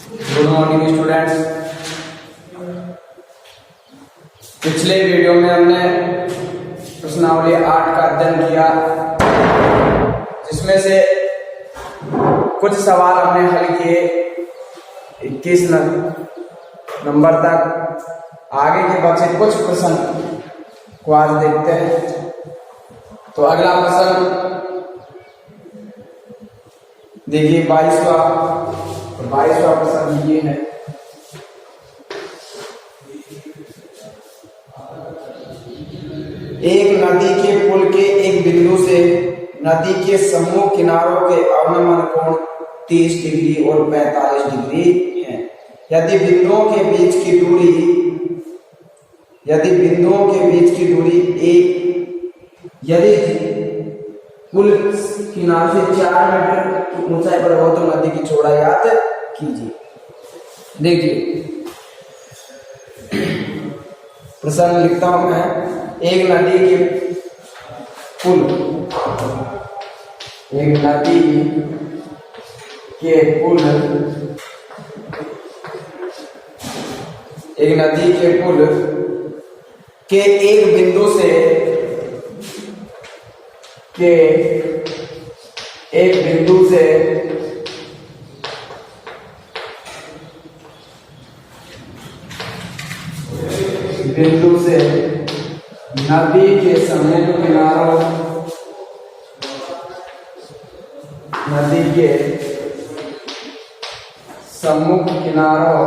Good morning students. पिछले video में हमने प्रश्नावली 8 का अध्ययन किया, जिसमें से कुछ सवाल हमने हल किए 21 नंबर तक। आगे के बचे कुछ प्रश्न को आज देखते हैं। तो अगला प्रश्न देखिए 22वां प्रश्न ये है। एक नदी के पुल के एक बिंदु से नदी के सम्मुख किनारों के अवनमन कोण 30 डिग्री और 45 डिग्री है। यदि बिंदुओं के बीच की दूरी यदि पुल किनारे से 4 मीटर की ऊंचाई पर हो तो नदी की चौड़ाई याद कीजिए। देखिए प्रश्न लिखता हूं मैं। एक नदी के पुल के एक बिंदु से नदी के सम्मुख किनारों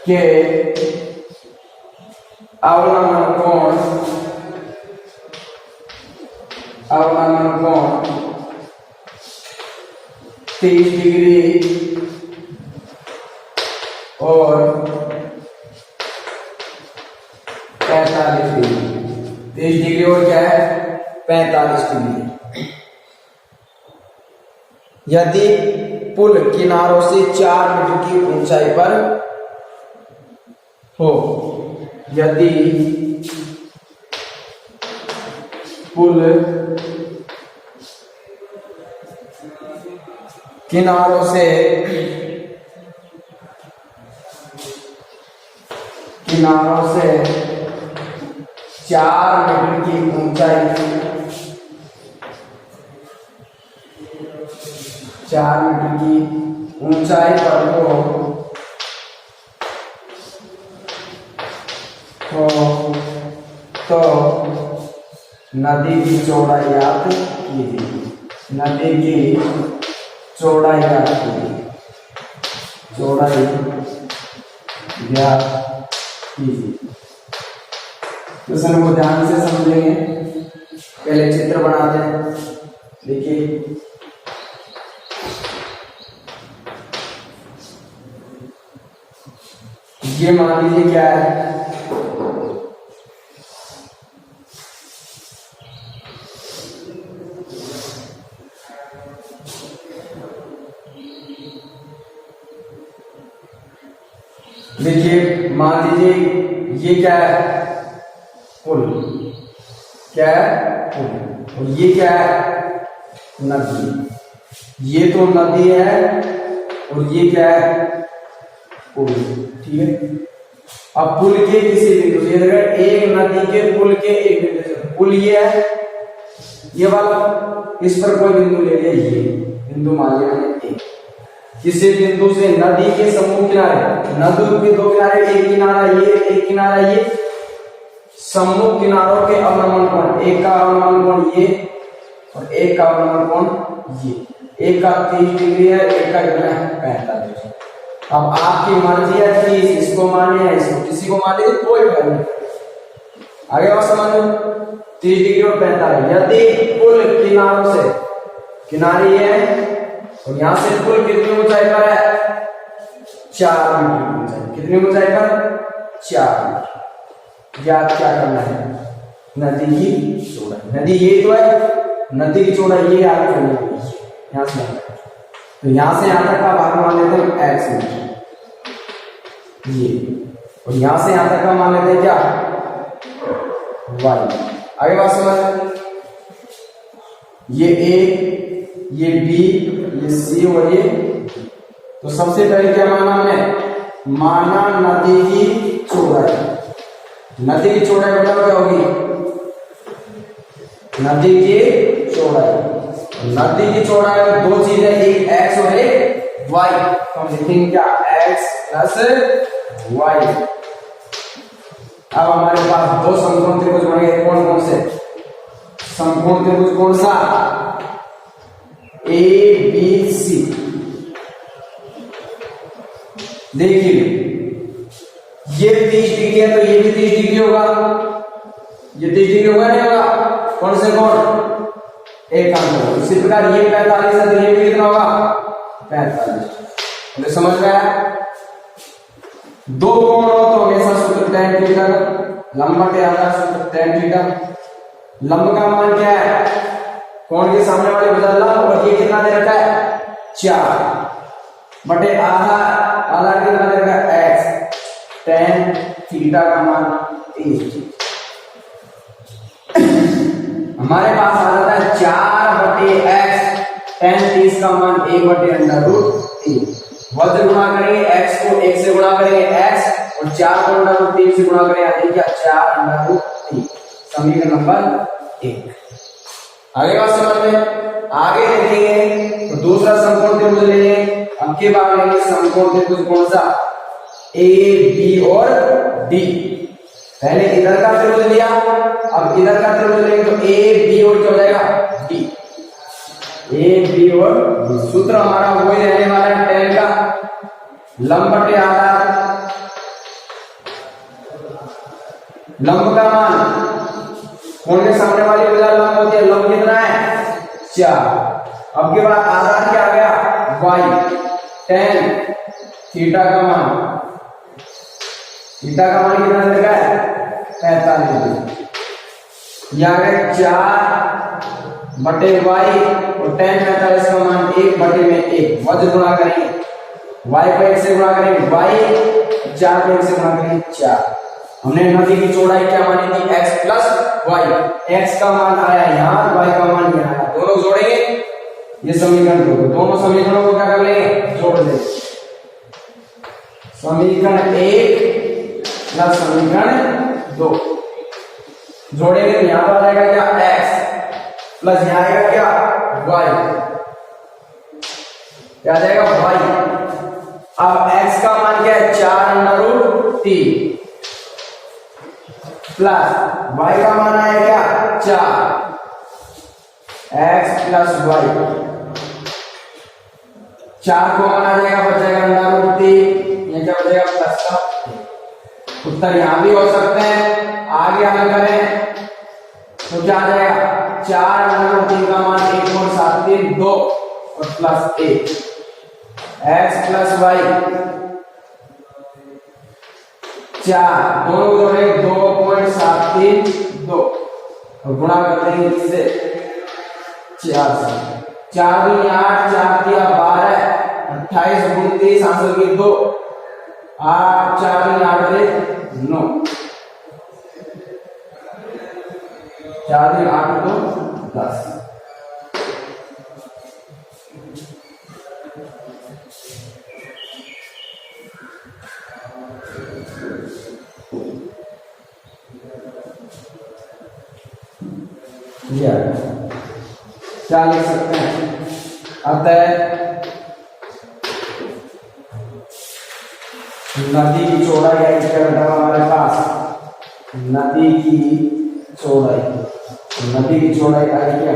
के अवनमन कोण 30 डिग्री और 45 डिग्री। 30 डिग्री और क्या है 45 डिग्री। यदि पुल किनारों से 4 मीटर की ऊंचाई पर हो, यदि पुल किनारों से 4 मीटर की ऊंचाई पर हो तो नदी की चौड़ाई याद कीजिए। चौड़ाई याद कीजिए। प्रश्न को ध्यान से समझेंगे। पहले चित्र बनाते हैं। देखिए ये मान लीजिए क्या है, देखिए मान लीजिए ये क्या है पुल, और ये क्या है नदी। ये तो नदी है और ये क्या है पुल। ठीक है। अब पुल के किसी बिंदु से एक नदी के पुल के एक बिंदु से पुल ये है, ये वाला, इस पर कोई बिंदु ले लिया, ये बिंदु मान लिया मैंने एक। किसी बिंदु से नदी के सम्मुख किनारे, नदी के 2 किनारे, एक किनारा ये, एक किनारा ये, सम्मुख किनारों के अवनमन कोण, एक का अवनमन कोण ये और एक का अवनमन कोण ये। एक का 30 डिग्री है, एक का कितना है 45। अब आपकी मर्जी है कि इसको माने या इसको, किसी को मान लीजिए, कोई फर्क नहीं। आगे बात समझो। 30 डिग्री और 45। यदि पुल किनारों से, किनारे ये है और यहां से पुल कितनी ऊंचाई पर है 4 मीटर की ऊंचाई। कितनी ऊंचाई पर 4 मीटर। याद क्या करना है, नदी की चौड़ाई। नदी ये तो है, नदी की चौड़ाई ये याद करनी है। यहां से तो यहां से यहां तक का भाग मान लेते हैं x मीटर ये, और यहां से यहां तक का मान लेते हैं क्या y। आगे बात समझ, ये ए, ये बी, ये सी और ये, तो सबसे पहले क्या माना हमने, माना नदी की चौड़ाई। नदी की चौड़ाई बताओ क्या होगी, नदी की चौड़ाई। नदी की चौड़ाई में दो चीज है, एक एक्स और एक वाई, तो हम लिखेंगे क्या, एक्स प्लस वाई। अब हमारे पास दो समकोण त्रिभुज बन गए, कौन कौन से, समकोण त्रिभुज कौन सा, ए बी सी। देखिए ये 30 डिग्री है तो ये भी 30 डिग्री होगा, ये 30 डिग्री होगा नहीं होगा, कौन से कौन, एक अंक। इसी प्रकार ये 45 है तो ये भी कितना होगा, 45। मुझे समझ में आया। दो कोण हो तो हमेशा सूत्र tan थीटा, लंब बटे आधा सूत्र tan थीटा। लंब का मान क्या है, कोण के सामने वाले भुजा लंब, और ये कितना दे रखा है 4 बटे आधा, आधा कितना दे रखा है x, tan थीटा का मान 30। हमारे पास आ जाता है 4 बटे x, tan 30 का मान 1 बटे √3। वज्र गुणा करेंगे x को 1 से गुणा करेंगे x, और 4 को √3 से गुणा करेंगे, यानी क्या 4 √3। समीकरण नंबर 1। आगे बात समझ में, आगे देखेंगे तो दूसरा समकोण त्रिभुज लेंगे। अब के बाद लेंगे समकोण त्रिभुज कौन सा, ए बी और डी। पहले इधर का त्रिभुज लिया, अब इधर का त्रिभुज लेंगे तो ए बी और क्या हो जाएगा, डी। ए बी और डी, सूत्र हमारा वही रहने वाला है tan का, लंब बटे आधा, लंब का मान, कोण के सामने वाली भुजा लंब होती है, लंब कितना है 4। अब के बाद आधा क्या आ गया y, tan थीटा का मान, थीटा का मान कितना दे रखा है 45 डिग्री। यह आ गया 4 बटे y, और tan 45 का मान 1 बटे में 1। वज्र गुणा करेंगे, y को 1 से गुणा करेंगे y, 4 को 1 से गुणा करेंगे 4। हमने नदी की चौड़ाई क्या मानी थी, x प्लस वाई। x का मान आया यहाँ, y का मान यहाँ आया, दोनों जोड़ेंगे ये समीकरण को, दोनों समीकरणों को क्या कर लेंगे, जोड़ देंगे। समीकरण 1 प्लस समीकरण 2 जोड़ेंगे तो यहाँ पर आ जाएगा क्या x, प्लस यहाँ आएगा क्या y, क्या आ जाएगा y। अब x का मान क्या है 4 √3, प्लस y का मान आया क्या 4, x प्लस y, 4 को मान आ जाएगा, बच जाएगा √3, ये क्या बचेगा प्लस का। उत्तर यहां भी हो सकते हैं, आगे हल करें तो क्या आ जाएगा 4 √3 का मान 1.73 2 और प्लस 1, x प्लस y 4, दोनों जोड़े 2.73 2 और गुणा कर देंगे इससे 4 से, 4 दूनी 8, 4 दिया 12, 28 29 आंसर की 2, 8 4 दूनी 8 दे 9, 4 दूनी 8 2 10। क्या लिख सकते हैं, अतः नदी की चौड़ाई है, क्या बेटा हमारे पास नदी की चौड़ाई, नदी की चौड़ाई आई क्या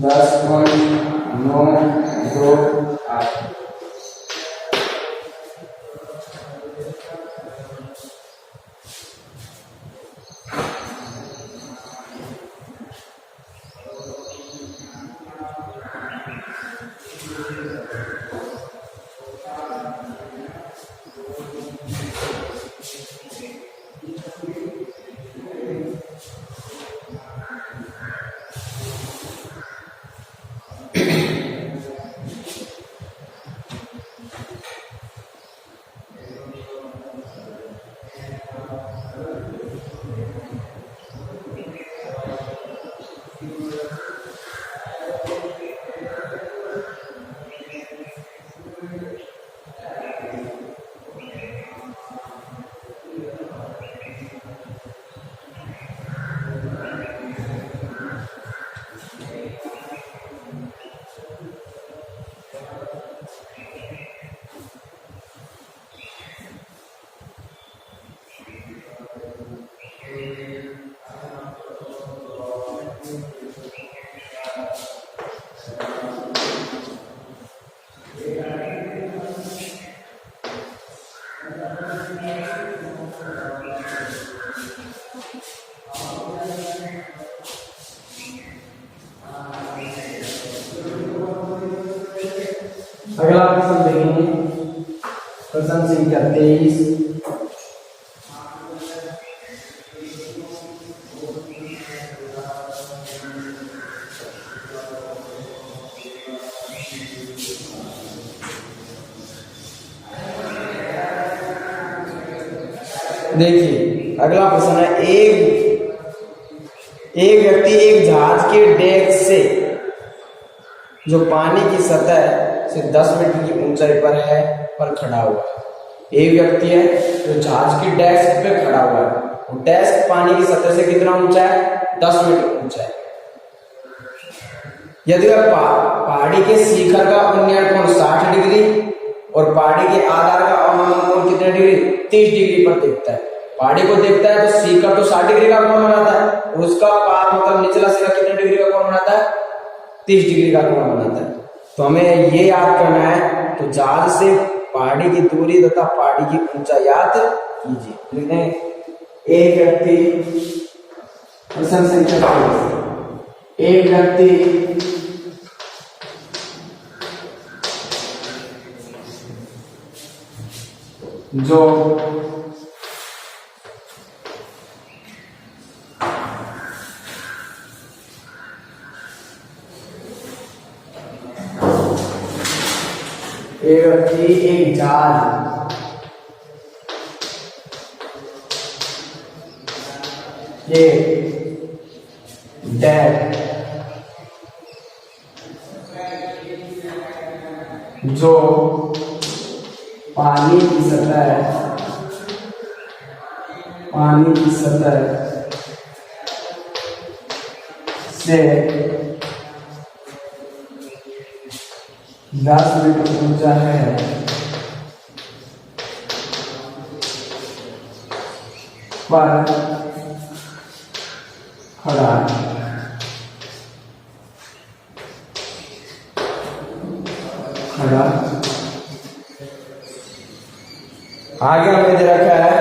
10.928। अगला प्रश्न देखेंगे, प्रश्न संख्या 23। देखिए अगला प्रश्न है, एक व्यक्ति एक जहाज के डेक से जो पानी की सतह से 10 मीटर की ऊंचाई पर खड़ा हुआ है। एक व्यक्ति है जो जहाज की डेस्क पे खड़ा हुआ है, वो डेस्क पानी की सतह से कितना ऊंचा है? 10 मीटर ऊंचा है। यदि वह पहाड़ी के शिखर का उन्नयन कोण 60 डिग्री और पहाड़ी के आधार का अवनमन कोण कितने डिग्री? 30 डिग्री पर देखता है। पहाड़ी को देखता है तो शिखर तो 60 डिग्री का कोण बनाता है और उसका पार मतलब निचला सिरा कितने डिग्री का कोण बनाता है? 30 डिग्री का कोण बनाता है। तो हमें ये याद करना है, तो जहाज से पहाड़ी की दूरी तथा पहाड़ी की ऊंचाई याद कीजिए। लिखते हैं, एक व्यक्ति, प्रश्न संख्या 23, एक व्यक्ति जो एक जहाज के डेक जो पानी की सतह से 10 मीटर ऊंचा है, पर खड़ा आगे हमें दे रखा है,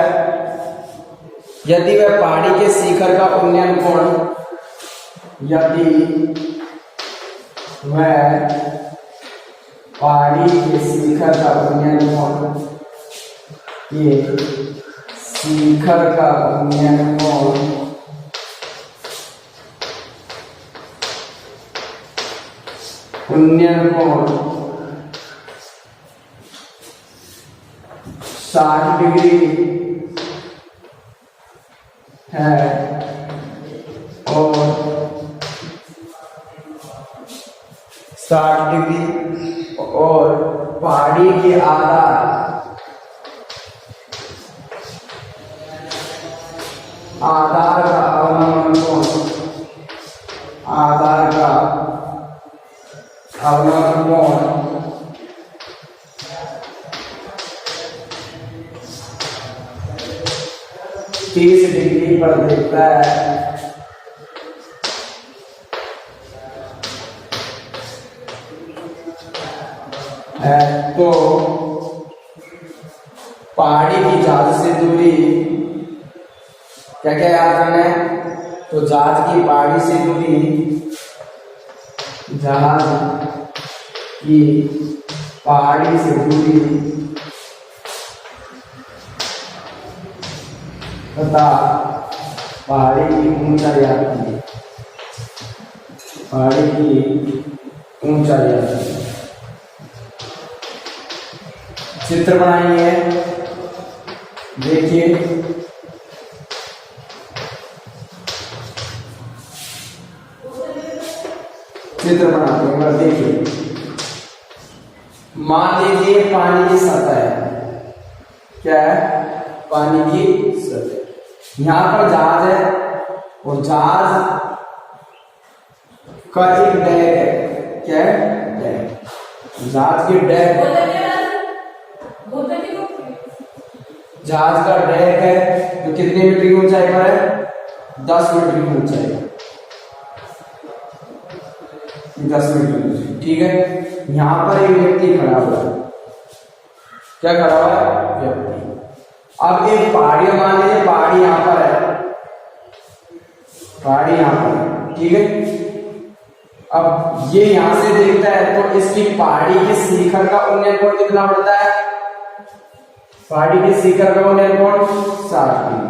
यदि वह पहाड़ी के शिखर का उन्नयन कोण, यदि वह पहाड़ी के शिखर का उन्नयन कोण, ये शिखर का उन्नयन कोण उन्नयन कोण 60 डिग्री है और 60 डिग्री और पहाड़ी के आधार का अवनमन कोण, आधार का अवनमन कोण 30 डिग्री पर देखता है। तो पहाड़ी की जहाज से दूरी क्या क्या याद करना है? तो जहाज की पहाड़ी से दूरी, जहाज की पहाड़ी से दूरी तथा पहाड़ी की ऊंचाई आती है, पहाड़ी की ऊंचाई आती है। चित्र बनाइए, देखिए चित्र बनाते हैं। एक बार देखिए, मान लीजिए पानी की सतह है, क्या है, पानी की सतह, यहां पर जहाज है और जहाज का एक डेक है, क्या है, डेक, जहाज की डेक, जहाज का डेक है तो कितने मीटर की ऊंचाई पर है, 10 मीटर की ऊंचाई, 10 मीटर की, ठीक है। यहां पर एक व्यक्ति खड़ा हुआ है, क्या खड़ा हुआ है, व्यक्ति। अब एक पहाड़ी, मान लीजिए पहाड़ी यहां पर है, पहाड़ी यहां पर है, ठीक है। अब ये यहां से देखता है तो इसकी पहाड़ी के शिखर का उन्नयन कोण कितना बढ़ता है, पहाड़ी के शिखर का उन्नयन कोण 60 डिग्री,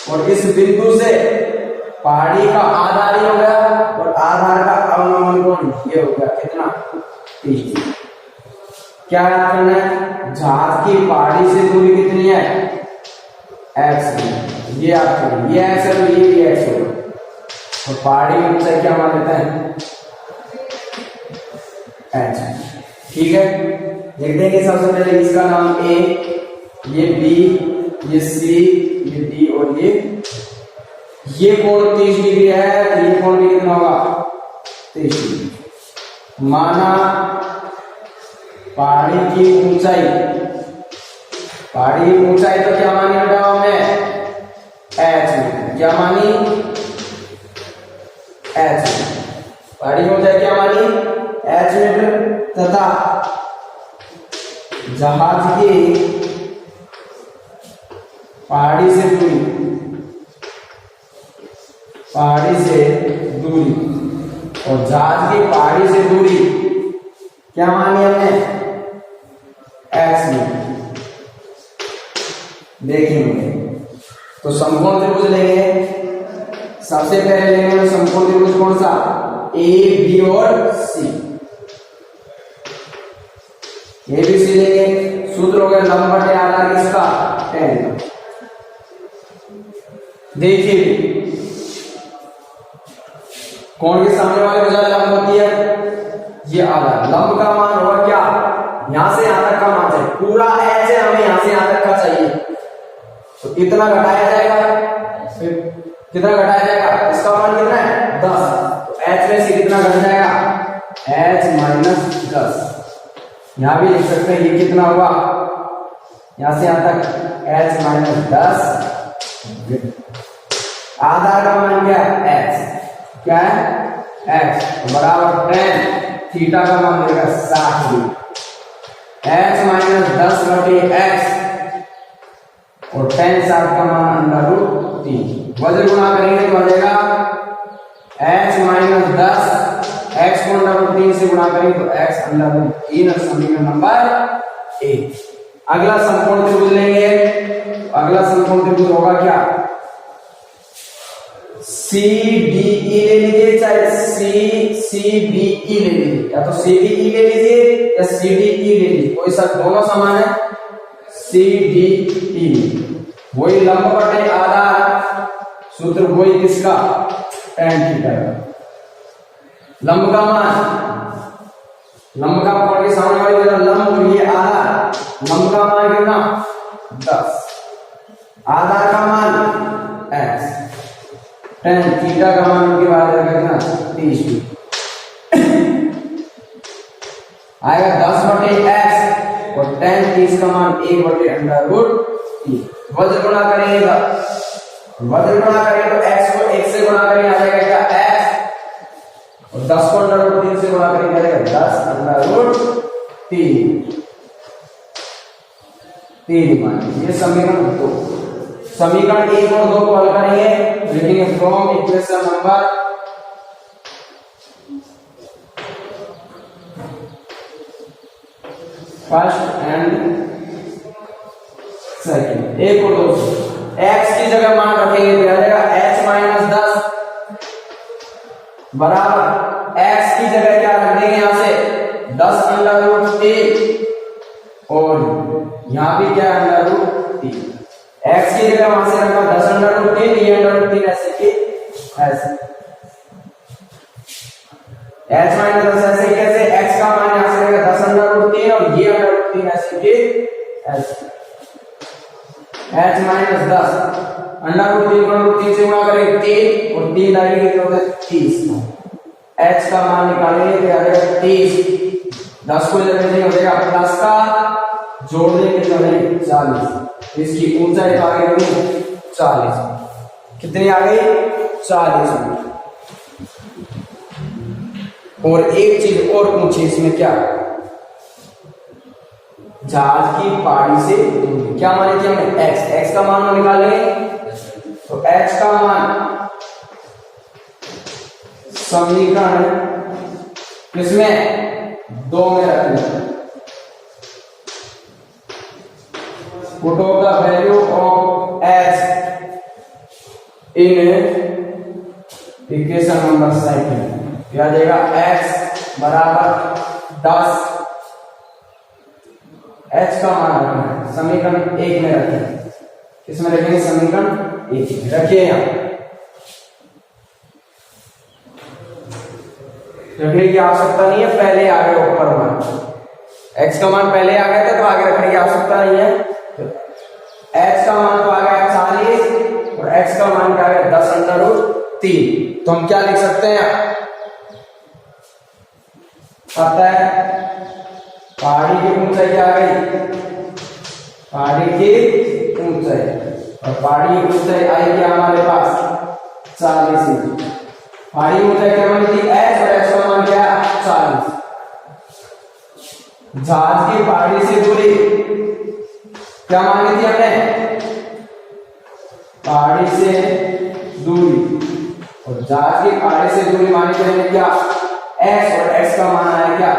और इस बिंदु से पहाड़ी का आधार ही हो गया और आधार का अवनमन कोण ये हो गया कितना, 30 डिग्री। क्या याद करना है, जहाज की पहाड़ी से दूरी कितनी है, x, ये याद करिए, ये x है तो ये भी x होगा, और पहाड़ी की ऊंचाई क्या मान लेते हैं, h, ठीक है। लिख देंगे सबसे पहले इसका नाम a, ये b, ये c, ये d और ये कोण 30 डिग्री है तो ये कोण भी कितना होगा, 30 डिग्री। माना पहाड़ी की ऊंचाई, पहाड़ी की ऊंचाई तो क्या मानी बेटा हमने, h मीटर, क्या मानी, h, पहाड़ी की ऊंचाई क्या मानी, h मीटर, तथा जहाज की पहाड़ी से दूरी, पहाड़ी से दूरी, और जहाज की पहाड़ी से दूरी क्या मानी हमने, x मीटर। देखेंगे तो समकोण त्रिभुज लेंगे, सबसे पहले लेंगे समकोण त्रिभुज कौन सा, ए बी और सी, ए बी सी लेंगे, सूत्र हो गया लंब बटे आधार किसका, tan। देखिए कोण के सामने वाले भुजा लंब होती है, ये आधार, लंब का मान होगा क्या, यहां से यहां तक का मान चाहिए, पूरा h है, हमें यहां से यहां तक का चाहिए, तो कितना घटाया जाएगा, कितना घटाया जाएगा, इसका मान कितना है 10, तो h में से कितना घट जाएगा, h माइनस 10। यहां भी लिख सकते हैं ये कितना हुआ, यहां से यहां तक h माइनस 10, आधार का मान क्या है, x, क्या है, x, तो बराबर tan, थीटा का मान देगा 60 डिग्री, x माइनस 10 बटे x, और tan 60 का मान √3, वज्र गुणा करेंगे तो बचेगा h माइनस 10, x को √3 से गुणा करेंगे तो x √3, समीकरण नंबर 1। अगला समकोण त्रिभुज लेंगे, अगला समकोण त्रिभुज होगा क्या, सी डी ई ले लीजिए, चाहे सी बी ई ले लीजिए, या तो सी डी ई ले लीजिए या सी डी ई ले लीजिए, कोई सा दोनों समान है, सी डी ई, वही लंब बटे आधार, सूत्र वही किसका, tan थीटा का। लंब का मान, लंब का कोण के सामने वाली वजह लंब, ये आधार, लंब का मान कितना 10, आधार का मान x, tan थीटा का मान उनके बाद कितना 30 आएगा 10 बटे x, और tan 30 का मान 1 बटे √3। वज्र गुणा करेगा, वज्र गुणा करेंगे तो x को 1 से गुणा करेंगे आ जाएगा क्या x, और 10 को √3 से गुणा करेंगे आ जाएगा 10 √3 मान। ये समीकरण 2, समीकरण 1 और 2 को हल करेंगे, लिखेंगे from equation number first and second, 1 और 2 x की जगह मान रखेंगे तो आ जाएगा h माइनस 10 बराबर x की जगह क्या रख देंगे, यहां से 10 √3, और यहां भी क्या √3, x की जगह वहां से रखा 10 √3, ये √3 ऐसे की ऐसे, h माइनस 10 ऐसे कैसे, x का मान यहां से रहेगा 10 अंडर रूट 3 और ये अंडर रूट 3 ऐसे के h माइनस 10 अंडर रूट 3 को अंडर रूट 3 से गुणा करेंगे 3 और 3 आएगी कितना होता है 30। h का मान निकालेंगे तो आ जाएगा 30, 10 को इधर भेजेंगे हो जाएगा प्लस का, जोड़ देंगे तो नहीं 40, इसकी ऊंचाई तो आ गई 40, कितनी आ गई 40। और एक चीज और पूछे इसमें, क्या जहाज की पहाड़ी से दूरी क्या मानी थी हमने, x का मान निकालेंगे तो h का मान समीकरण किसमें 2 में रखेंगे, put off the value of h in equation number 2 क्या आ जाएगा, x बराबर 10, h का मान रखना है समीकरण 1 में रखें, किसमें रखेंगे समीकरण 1 में रखिए, यहाँ रखने की आवश्यकता नहीं है, पहले आ गया ऊपर मान, x का मान पहले आ गया था तो आगे रखने की आवश्यकता नहीं है, तो h का मान तो आ गया 40 और x का मान क्या आ गया 10 अंडर रूट 3, तो हम क्या लिख सकते हैं, पता है पहाड़ी की ऊंचाई क्या आ गई, पहाड़ी की ऊंचाई, और पहाड़ी की ऊंचाई आएगी हमारे पास 40, पहाड़ी ऊंचाई क्या मानी थी h और h का मान क्या 40, जहाज की पहाड़ी से दूरी क्या मानी थी हमने, पहाड़ी से दूरी, और जहाज की पहाड़ी से दूरी मानी थी हमने क्या x, और x का मान आया क्या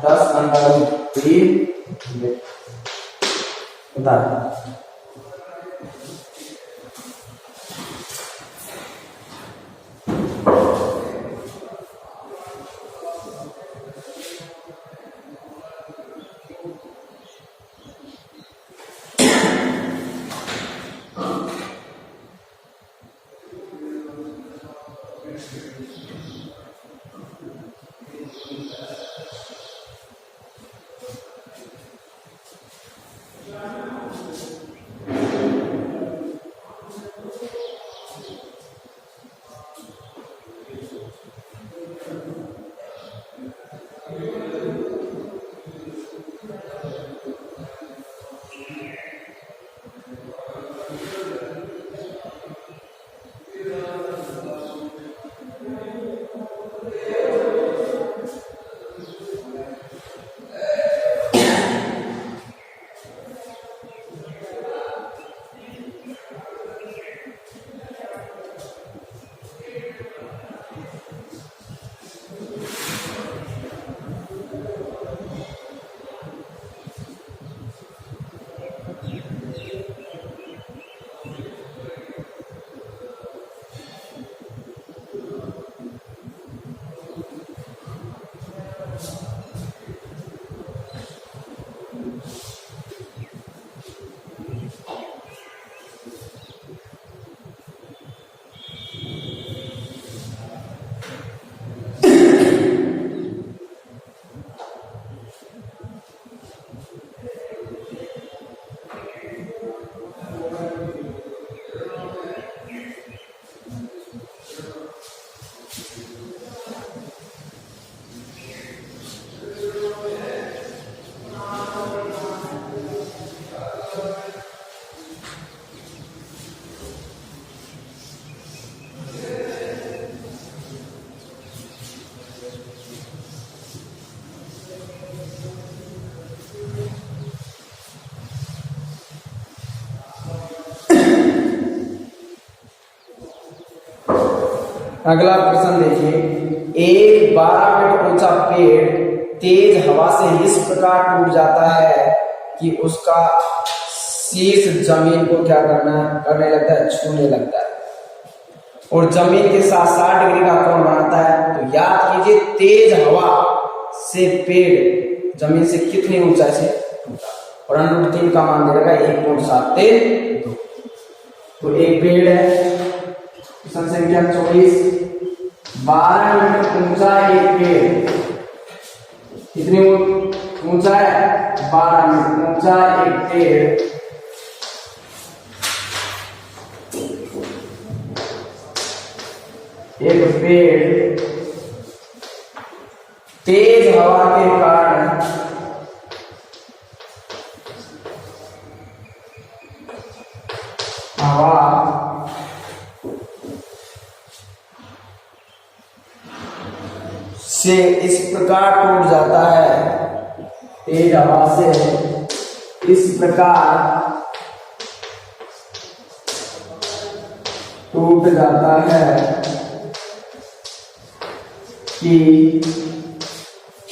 10 अंडर रूट 3 बता। अगला प्रश्न देखिए, एक 12 फीट ऊंचा पेड़ तेज हवा से इस प्रकार टूट जाता है कि उसका शीर्ष जमीन को क्या करने लगता है, छूने लगता है, और जमीन के साथ 60 डिग्री का कोण बनाता है। तो याद कीजिए तेज हवा से पेड़ जमीन से कितनी ऊंचाई से टूटा, और अंडर 3 का मान दे रखा है 1.732। तो एक पेड़ है, संख्या 24 12 मीटर ऊंचा एक पेड़, कितनी ऊंचा है? 12 मीटर ऊंचा एक पेड़ तेज हवा के कारण से इस प्रकार टूट जाता है, तेज हवा से इस प्रकार टूट जाता है कि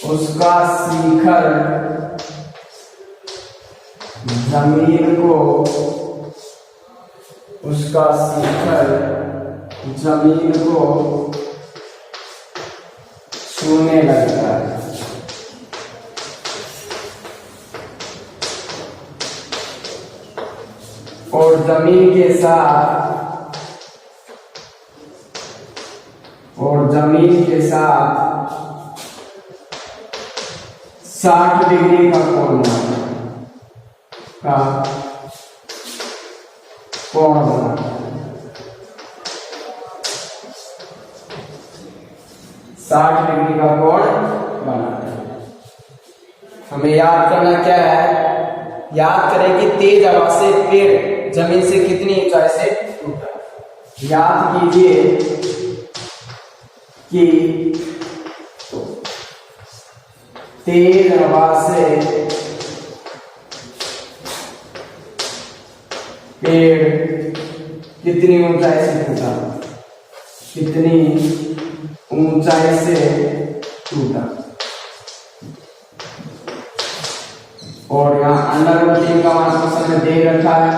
उसका शिखर जमीन को छूने लगता है। और जमीन के साथ 60 डिग्री का कोण बना, 60 डिग्री का कोण बनाता है। हमें याद करना क्या है? याद करें कि तेज हवा से पेड़ जमीन से कितनी ऊंचाई से टूटा। याद कीजिए कि तेज हवा से पेड़ कितनी ऊंचाई से टूटा, कितनी ऊंचाई से टूटा। और यहाँ अंडर रूट का मान क्वेश्चन में दे रखा है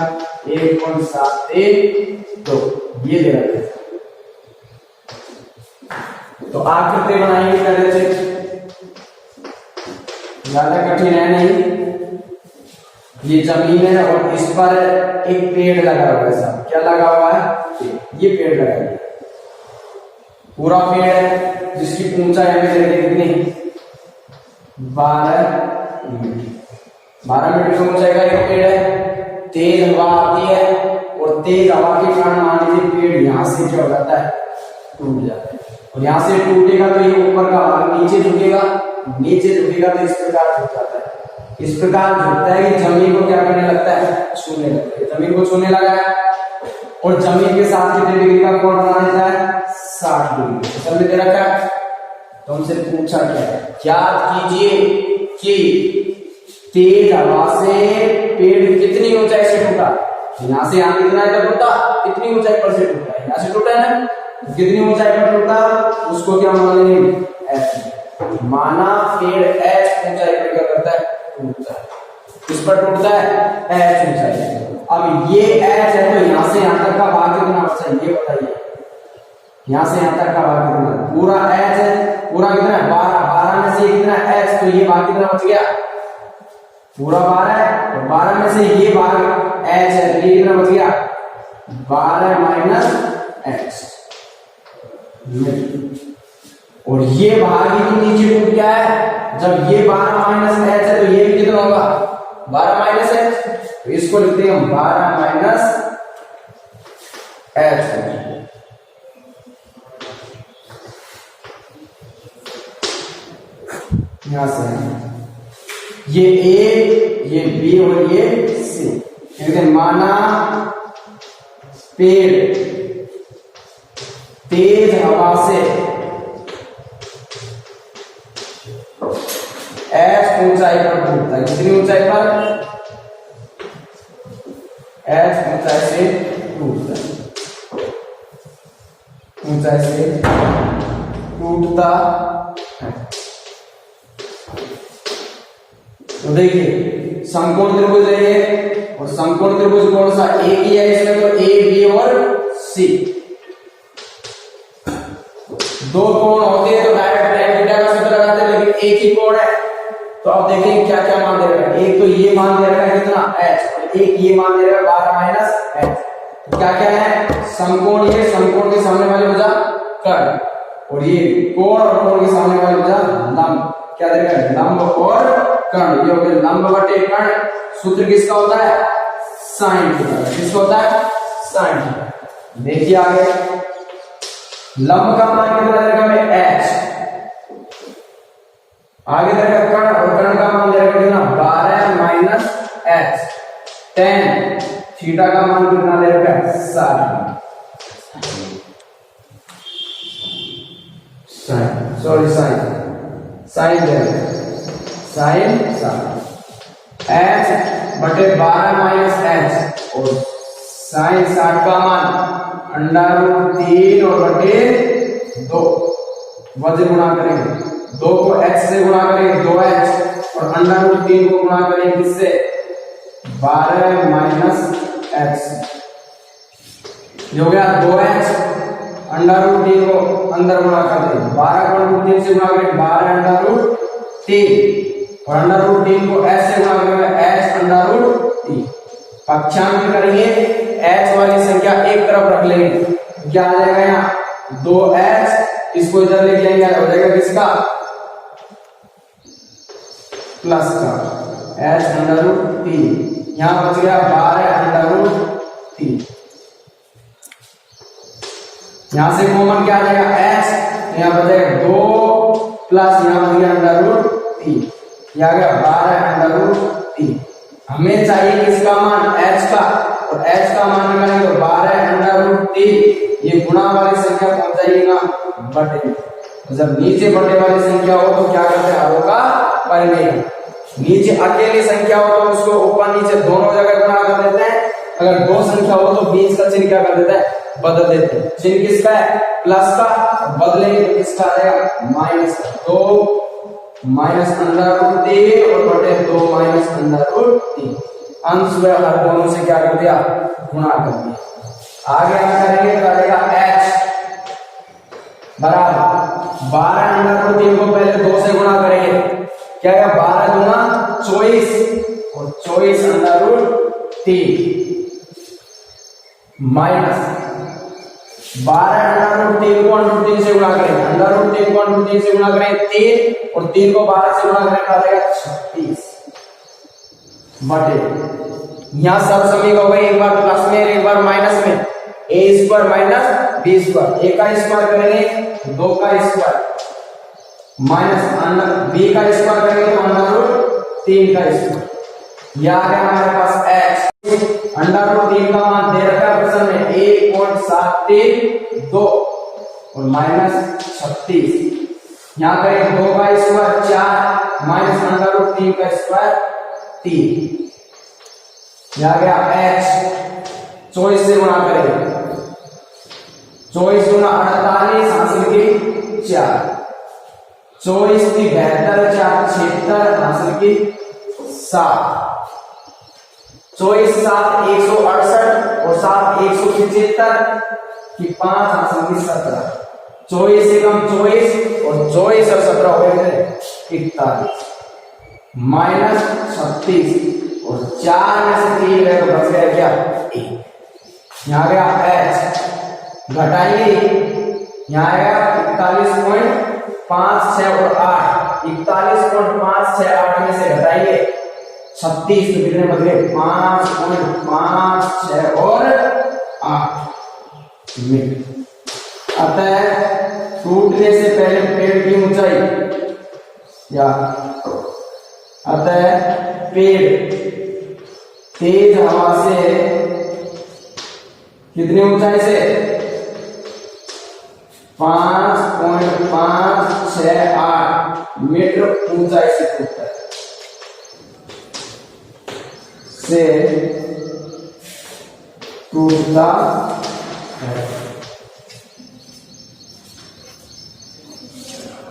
1.712, ये दे रखा है। तो आकृति बनाएंगे पहले से, ज्यादा कठिन है नहीं। ये जमीन है और इस पर एक पेड़ लगा हुआ है। सब क्या लगा हुआ है? ये पेड़ लगा हुआ है, पूरा पेड़ है जिसकी ऊंचाई हमें दे रखी कितनी? 12 मीटर की ऊंचाई का एक पेड़ है। तेज हवा आती है और तेज हवा के कारण मान लीजिए पेड़ यहां से क्या हो जाता है? टूट जाता है। और यहां से टूटेगा तो ये ऊपर का भाग नीचे झुकेगा तो इस प्रकार झुक जाता है। इस प्रकार झुकता है कि जमीन को क्या करने लगता है? छूने लगता है। जमीन को छूने लगा है और जमीन के साथ कितने डिग्री का कोण बना देता है? 60 डिग्री। समझ दे रखा है। तो हमसे पूछा क्या है? याद कीजिए कि तेज हवा से पेड़ कितनी ऊंचाई से टूटा? यहां से यहां कितना है टूटा? कितनी ऊंचाई पर से टूटा है? यहां से टूटा है ना, कितनी ऊंचाई पर टूटा उसको क्या मान लेंगे? एच। माना पेड़ एच ऊंचाई पर क्या करता है? टूटता है। किस पर टूटता है? एच ऊंचाई। अब ये एच है तो यहां से यहां तक का भाग कितना बचा? ये बताइए। यहां से यहां तक का भाग कितना? पूरा एच है। पूरा कितना है? 12 में से कितना एच, तो ये भाग कितना बच गया? पूरा 12 है। तो 12 में से ये भाग एच है तो ये कितना बच गया? 12 माइनस एच। और ये भाग ही तो नीचे टूट गया है। जब ये 12 माइनस एच है तो ये भी कितना होगा? 12 माइनस एच। तो इसको लिखते हैं हम 12 माइनस एच। यहां से ये ए, ये बी और ये सी। कहते माना पेड़ तेज हवा से एच ऊंचाई पर टूटता है। कितनी ऊंचाई पर? एच ऊंचाई से टूटता है। ऊंचाई से टूटता है। तो देखिए समकोण त्रिभुज है और समकोण त्रिभुज कौन सा? एक ही है इसमें, तो ए बी और सी। दो कोण होते हैं तो डायरेक्ट tan थीटा का सूत्र लगाते हैं, लेकिन एक ही कोण है तो अब देखें क्या क्या मान दे रखा है। एक तो ये मान दे रखा है कितना? h। एक ये मान दे रखा है 12 माइनस h। तो क्या क्या है? समकोण, ये समकोण के सामने वाली भुजा कर्ण। और ये कोण और कोण के सामने वाले बचा लंब, क्या देगा लंब और कर्ण, ये हो गया लंब बटे कर्ण। सूत्र किसका होता है साइन थीटा, किसका होता है साइन थीटा। देखिए आगे लंब का मान कितना देगा हमें h, आगे देगा कर्ण और कर्ण का मान देगा कितना 12 माइनस h, tan थीटा का मान कितना देगा 60, सॉरी साइन साइन h बटे 12 माइनस h और साइन 60 का मान √3 और बटे 2 वजन गुणा करेंगे, 2 को h से गुणा करेंगे 2h और √3 को गुणा करेंगे किससे 12 माइनस h, ये हो गया 2h, √3 को अंदर गुणा कर देंगे, 12 को √3 से गुणा करेंगे 12 √3 और √3 को h से गुणा करेंगे h √3, पक्षांतर करेंगे h वाली संख्या एक तरफ रख लेंगे, क्या आ जाएगा यहाँ 2h, इसको इधर लेके आएंगे हो जाएगा किसका प्लस का h √3, यहाँ बच गया 12 √3, यहां से कॉमन क्या आ जाएगा h, यहाँ बचेगा 2 प्लस यहाँ बच गया √3, यह आ गया 12 √3। हमें चाहिए किसका मान h का, और h का मान निकालेंगे तो 12 √3, ये गुणा वाली संख्या पहुंच जाएगी ना बटे में, तो जब नीचे बटे वाली संख्या हो तो क्या करते हैं आरों का परिमेय, नीचे अकेली संख्या हो तो उसको ऊपर नीचे दोनों जगह गुणा कर देते हैं, अगर दो संख्या हो तो बीच का चिन्ह क्या कर देता है बदल देते हैं, चिन्ह किसका है प्लस का, बदलेंगे तो किसका आएगा माइनस का, तो माइनस √3 और बटे 2 माइनस √3, अंश में हर दोनों से क्या कर दिया गुणा कर दिया। आगे क्या करेंगे तो आएगा h बराबर 12 √3 को पहले 2 से गुणा करेंगे, क्या है 12 दूना 24 और 24 √3 माइनस 12 √3 को √3 से गुणा करें, √3 को √3 से गुणा करें 3 और 3 को 12 से गुणा करें आ जाएगा 36 बटे, यहाँ सब समीकरण हो गई, एक बार प्लस में एक बार माइनस में, a² माइनस b², a का स्क्वायर करेंगे 2 का स्क्वायर माइनस b का स्क्वायर करेंगे तो √3 का स्क्वायर, यह आ गया हमारे पास h, √3 का मान दे रखा है प्रश्न में 1.732 और माइनस 36, यहाँ करें 2 का स्क्वायर 4 माइनस √3 का स्क्वायर 3, यह आ गया h, 24 से गुणा करेंगे, 24 गुना 48 हासिल की 4, 24 की 72 4 76 हासिल की 7, 24 7 168 और 7 175 की 5 हासिल की 17, 24 से कम 24 और 24 और 17 हो गए 41 माइनस 36 और 4 में से 3 गए तो बच गया क्या 1, यहाँ गया h, घटाइए यहाँ आएगा 41.56 और 8, 41.568 में से घटाइए 36 तो कितने बच गए 5.56 और 8 मीटर। अतः टूटने से पहले पेड़ की ऊंचाई या अतः पेड़ तेज हवा से कितनी ऊंचाई से 5.568 मीटर ऊंचाई से टूटता है, से टूटता